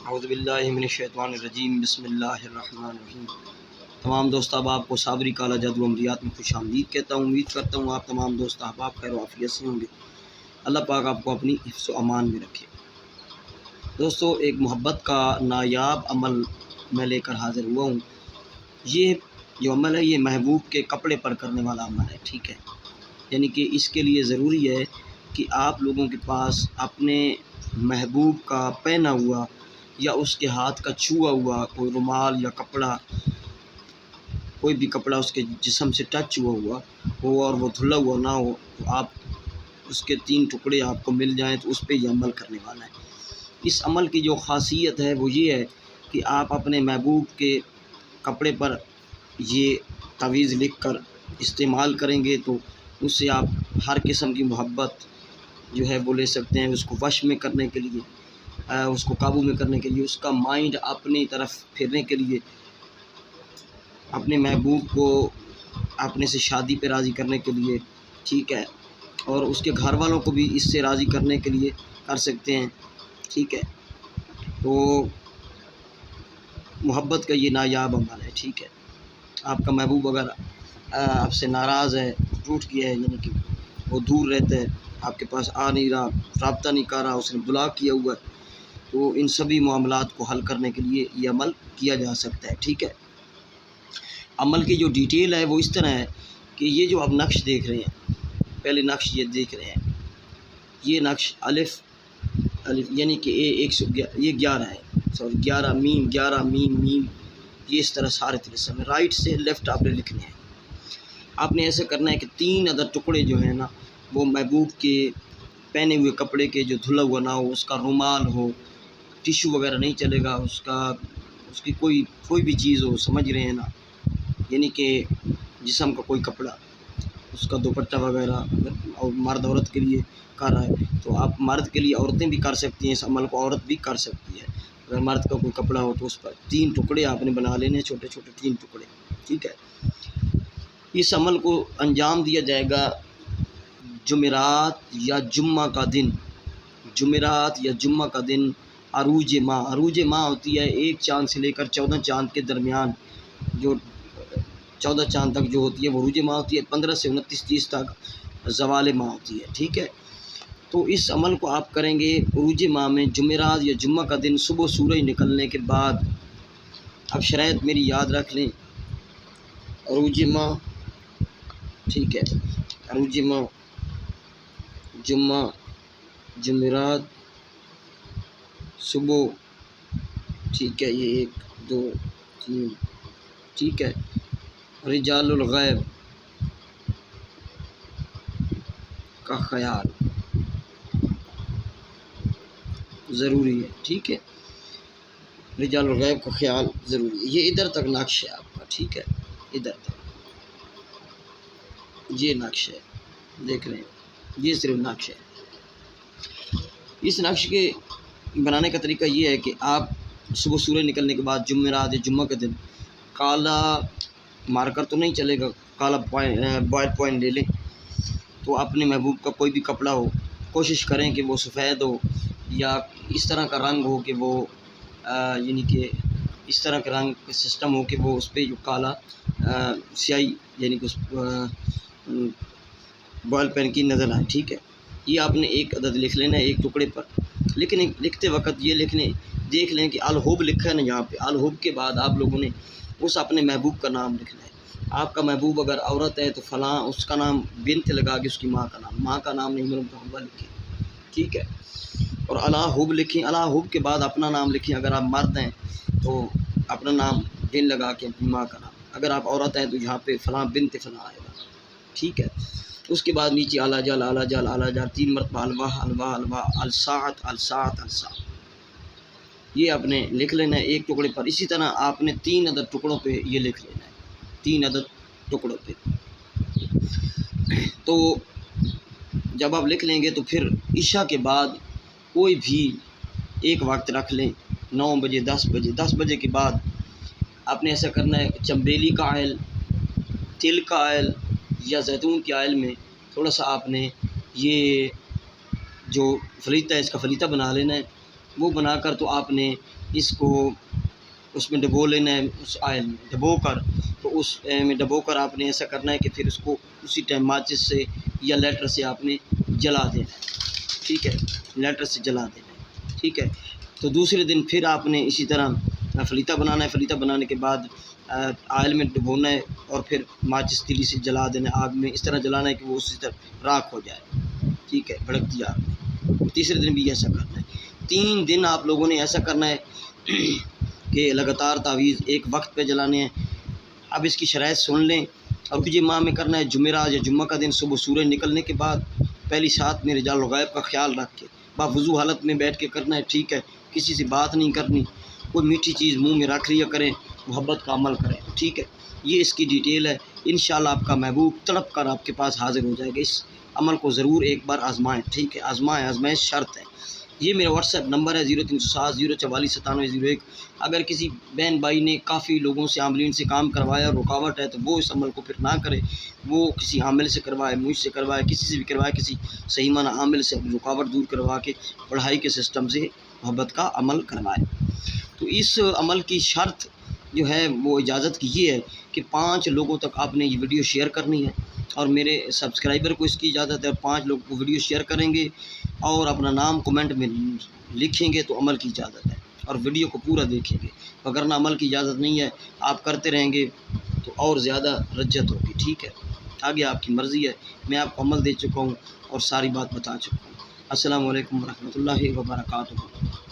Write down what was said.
اعوذ باللہ من الشیطان الرجیم، بسم اللہ الرحمن الرحیم۔ تمام دوست احباب کو صابری کالا جادو عمریات میں خوش آمدید کہتا ہوں۔ امید کرتا ہوں آپ تمام دوست احباب خیر و عافیت سے ہوں گے۔ اللہ پاک آپ کو اپنی حفظ و امان میں رکھے۔ دوستو، ایک محبت کا نایاب عمل میں لے کر حاضر ہوا ہوں۔ یہ جو عمل ہے یہ محبوب کے کپڑے پر کرنے والا عمل ہے، ٹھیک ہے۔ یعنی کہ اس کے لیے ضروری ہے کہ آپ لوگوں کے پاس اپنے محبوب کا پہنا ہوا یا اس کے ہاتھ کا چھوا ہوا کوئی رومال یا کپڑا، کوئی بھی کپڑا اس کے جسم سے ٹچ ہوا ہو اور وہ دھلا ہوا نہ ہو، تو آپ اس کے 3 ٹکڑے آپ کو مل جائیں تو اس پہ یہ عمل کرنے والا ہے۔ اس عمل کی جو خاصیت ہے وہ یہ ہے کہ آپ اپنے محبوب کے کپڑے پر یہ تعویذ لکھ کر استعمال کریں گے تو اس سے آپ ہر قسم کی محبت جو ہے وہ لے سکتے ہیں، اس کو وش میں کرنے کے لیے، اس کو قابو میں کرنے کے لیے، اس کا مائنڈ اپنی طرف پھیرنے کے لیے، اپنے محبوب کو اپنے سے شادی پہ راضی کرنے کے لیے، ٹھیک ہے، اور اس کے گھر والوں کو بھی اس سے راضی کرنے کے لیے کر سکتے ہیں، ٹھیک ہے۔ تو محبت کا یہ نایاب عمل ہے، ٹھیک ہے۔ آپ کا محبوب اگر آپ سے ناراض ہے، ٹوٹ گیا ہے، یعنی کہ وہ دور رہتا ہے، آپ کے پاس آ نہیں رہا، رابطہ نہیں کر رہا، اس نے بلاک کیا ہوا ہے، تو ان سبھی معاملات کو حل کرنے کے لیے یہ عمل کیا جا سکتا ہے، ٹھیک ہے۔ عمل کی جو ڈیٹیل ہے وہ اس طرح ہے کہ یہ جو آپ نقش دیکھ رہے ہیں، پہلے نقش یہ دیکھ رہے ہیں، یہ نقش الف یعنی کہ یہ 11 ہے، 11 میم یہ اس طرح سارے طریقے میں رائٹ سے لیفٹ آپ نے لکھنے ہیں۔ آپ نے ایسے کرنا ہے کہ 3 عدد ٹکڑے جو ہیں نا وہ محبوب کے پہنے ہوئے کپڑے کے جو دھلا ہوا نہ ہو، اس کا رومال ہو، ٹیشو وغیرہ نہیں چلے گا، اس کی کوئی بھی چیز ہو، سمجھ رہے ہیں نا، یعنی کہ جسم کا کوئی کپڑا، اس کا دوپٹہ وغیرہ، اور مرد عورت کے لیے کر رہا ہے تو آپ مرد کے لیے عورتیں بھی کر سکتی ہیں اس عمل کو، عورت بھی کر سکتی ہے۔ اگر مرد کا کوئی کپڑا ہو تو اس پر 3 ٹکڑے آپ نے بنا لینے، چھوٹے چھوٹے 3 ٹکڑے، ٹھیک ہے۔ اس عمل کو انجام دیا جائے گا جمعرات یا جمعہ کا دن، جمعرات یا جمعہ کا دن، عروج ماہ ہوتی ہے 1 چاند سے لے کر 14 چاند کے درمیان، جو 14 چاند تک جو ہوتی ہے وہ عروج ماہ ہوتی ہے، 15 سے 29 30 تک زوال ماہ ہوتی ہے، ٹھیک ہے۔ تو اس عمل کو آپ کریں گے عروج ماہ میں جمعرات یا جمعہ کا دن صبح سورج نکلنے کے بعد۔ اب شرائط میری یاد رکھ لیں، عروج ماہ، ٹھیک ہے، عروج ماہ جمعہ، جمعرات، صبح، ٹھیک ہے، یہ 1 2 3، ٹھیک ہے۔ رجال الغیب کا خیال ضروری ہے، ٹھیک ہے، رجال الغیب کا خیال ضروری ہے۔ یہ ادھر تک نقش ہے آپ کا، ٹھیک ہے، ادھر تک یہ نقش ہے، دیکھ رہے ہیں، یہ صرف نقش ہے۔ اس نقش کے بنانے کا طریقہ یہ ہے کہ آپ صبح سورج نکلنے کے بعد جمعرات یا جمعہ کے دن کالا مارکر تو نہیں چلے گا، کالا بوائل پوائنٹ لے لیں، تو اپنے محبوب کا کوئی بھی کپڑا ہو، کوشش کریں کہ وہ سفید ہو یا اس طرح کا رنگ ہو کہ وہ یعنی کہ اس طرح کا رنگ کا سسٹم ہو کہ وہ اس پہ جو کالا سیاہی یعنی کہ اس بوائل پین کی نظر آئے، ٹھیک ہے۔ یہ آپ نے 1 عدد لکھ لینا ہے 1 ٹکڑے پر، لیکن لکھتے وقت یہ دیکھ لیں کہ الحب لکھا ہے نا یہاں پہ، الحب کے بعد آپ لوگوں نے اس اپنے محبوب کا نام لکھنا ہے۔ آپ کا محبوب اگر عورت ہے تو فلاں اس کا نام بنت لگا کے اس کی ماں کا نام نہیں مرحبا لکھیں، ٹھیک ہے، اور الحب لکھیں، الحب کے بعد اپنا نام لکھیں۔ اگر آپ مرد ہیں تو اپنا نام بن لگا کے اپنی ماں کا نام، اگر آپ عورت ہیں تو یہاں پہ فلاں بنت فلاں آئے گا، ٹھیک ہے۔ اس کے بعد نیچے اعلیٰ جل 3 مرتبہ الواح الساعت، یہ آپ نے لکھ لینا ہے 1 ٹکڑے پر۔ اسی طرح آپ نے 3 عدد ٹکڑوں پہ یہ لکھ لینا ہے، 3 عدد ٹکڑوں پہ۔ تو جب آپ لکھ لیں گے تو پھر عشاء کے بعد کوئی بھی ایک وقت رکھ لیں، 9 بجے 10 بجے کے بعد آپ نے ایسا کرنا ہے کہ چمبیلی کا آئل، تل کا آئل یا زیتون کے آئل میں تھوڑا سا آپ نے یہ جو فلیتا ہے اس کا فلیتا بنا لینا ہے، وہ بنا کر تو آپ نے اس کو اس میں ڈبو لینا ہے، اس آئل میں ڈبو کر، تو اس میں ڈبو کر آپ نے ایسا کرنا ہے کہ پھر اس کو اسی ٹائم ماچس سے یا لیٹر سے آپ نے جلا دینا ہے، ٹھیک ہے، لیٹر سے جلا دینا ہے، ٹھیک ہے۔ تو دوسرے دن پھر آپ نے اسی طرح فلیتا بنانا ہے، فلیتا بنانے کے بعد آئل میں ڈبونا ہے اور پھر ماچس تیلی سے جلا دینا ہے، آگ میں اس طرح جلانا ہے کہ وہ اسی طرح راکھ ہو جائے، ٹھیک ہے، بھڑکتی آگ میں۔ تیسرے دن بھی ایسا کرنا ہے، 3 دن آپ لوگوں نے ایسا کرنا ہے کہ لگاتار تعویذ ایک وقت پہ جلانے ہیں۔ اب اس کی شرائط سن لیں، اور مجھے ماہ میں کرنا ہے جمعرات یا جمعہ کا دن صبح سورج نکلنے کے بعد پہلی سات میں رجال الغیب کا خیال رکھ کے باوضو حالت میں بیٹھ کے کرنا ہے، ٹھیک ہے، کسی سے بات نہیں کرنی، کوئی میٹھی چیز منہ میں رکھ لیا کریں، محبت کا عمل کریں، ٹھیک ہے۔ یہ اس کی ڈیٹیل ہے، انشاءاللہ آپ کا محبوب تڑپ کر آپ کے پاس حاضر ہو جائے گا۔ اس عمل کو ضرور ایک بار آزمائیں، ٹھیک ہے، آزمائیں شرط ہے۔ یہ میرا واٹس ایپ نمبر ہے 0307 044 9701۔ اگر کسی بہن بھائی نے کافی لوگوں سے عاملین سے کام کروایا اور رکاوٹ ہے تو وہ اس عمل کو پھر نہ کرے، وہ کسی عامل سے کروائے، مجھ سے کروائے، کسی سے بھی کروائے، کسی صحیح معنی عامل سے رکاوٹ دور کروا کے پڑھائی کے سسٹم سے محبت کا عمل کروائے۔ تو اس عمل کی شرط جو ہے وہ اجازت کی یہ ہے کہ 5 لوگوں تک آپ نے یہ ویڈیو شیئر کرنی ہے، اور میرے سبسکرائبر کو اس کی اجازت ہے، اور 5 لوگوں کو ویڈیو شیئر کریں گے اور اپنا نام کومنٹ میں لکھیں گے تو عمل کی اجازت ہے، اور ویڈیو کو پورا دیکھیں گے، وگرنہ عمل کی اجازت نہیں ہے، آپ کرتے رہیں گے تو اور زیادہ رجت ہوگی، ٹھیک ہے۔ آگے آپ کی مرضی ہے، میں آپ کو عمل دے چکا ہوں اور ساری بات بتا چکا ہوں۔ السلام علیکم ورحمۃ اللہ وبرکاتہ۔